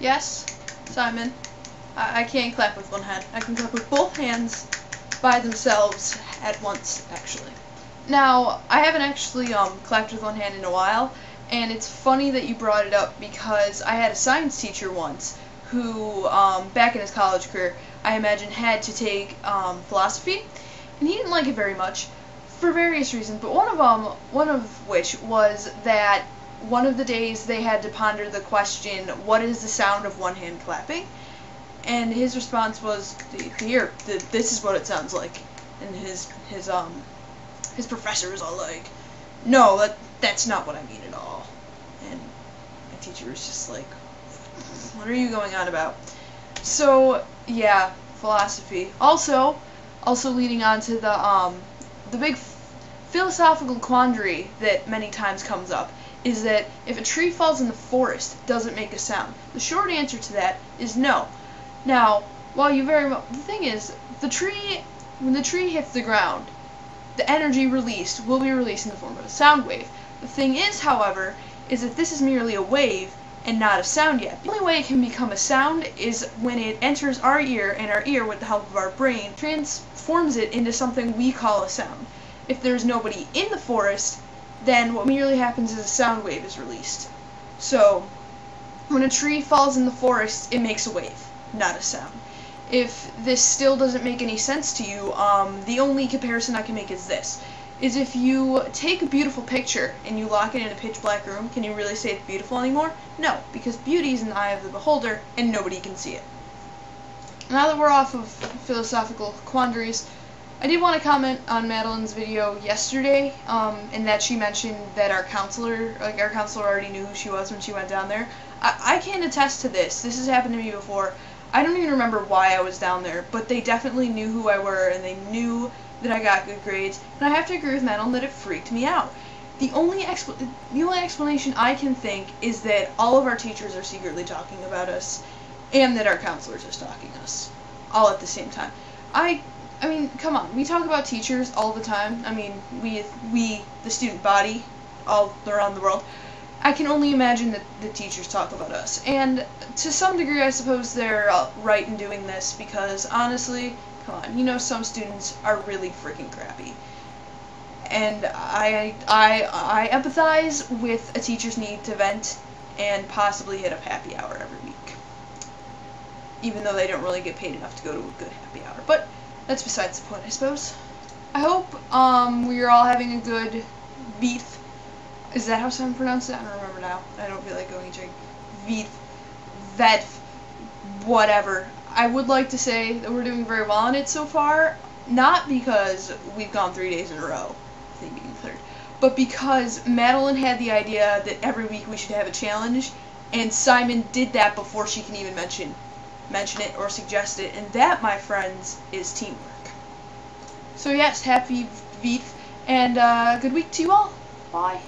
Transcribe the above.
Yes, Simon. I can't clap with one hand. I can clap with both hands by themselves at once, actually. Now, I haven't actually clapped with one hand in a while, and it's funny that you brought it up because I had a science teacher once who, back in his college career, I imagine had to take philosophy, and he didn't like it very much for various reasons, but one of which was that one of the days they had to ponder the question, what is the sound of one hand clapping? And his response was, here, this is what it sounds like. And his professor was all like, no, that's not what I mean at all. And my teacher was just like, what are you going on about? So, yeah, philosophy. Also leading on to the big philosophical quandary that many times comes up is that if a tree falls in the forest, does it make a sound? The short answer to that is no. Now, the thing is, when the tree hits the ground, the energy released will be released in the form of a sound wave. The thing is, however, is that this is merely a wave and not a sound yet. The only way it can become a sound is when it enters our ear, and our ear, with the help of our brain, transforms it into something we call a sound. If there's nobody in the forest, then what merely happens is a sound wave is released. So, when a tree falls in the forest, it makes a wave, not a sound. If this still doesn't make any sense to you, the only comparison I can make is this. Is if you take a beautiful picture and you lock it in a pitch black room, can you really say it's beautiful anymore? No, because beauty is in the eye of the beholder and nobody can see it. Now that we're off of philosophical quandaries, I did want to comment on Madeline's video yesterday, in that she mentioned that our counselor already knew who she was when she went down there. I can attest to this. This has happened to me before. I don't even remember why I was down there, but they definitely knew who I were, and they knew that I got good grades, and I have to agree with Madeline that it freaked me out. The only explanation I can think is that all of our teachers are secretly talking about us, and that our counselors are stalking us, all at the same time. I mean, come on, we talk about teachers all the time. I mean, we, the student body, all around the world. I can only imagine that the teachers talk about us, and to some degree I suppose they're right in doing this, because honestly, come on, you know some students are really freaking crappy. And I empathize with a teacher's need to vent and possibly hit a happy hour every week. Even though they don't really get paid enough to go to a good happy hour. But that's besides the point, I suppose. I hope we're all having a good VEDF. Is that how someone pronounced it? I don't remember now. I don't feel like going and checking. VEDF, whatever. I would like to say that we're doing very well on it so far, not because we've gone 3 days in a row, I think being third, but because Madeline had the idea that every week we should have a challenge, and Simon did that before she can even mention it or suggest it, and that, my friends, is teamwork. So yes, happy VEDF, and good week to you all. Bye.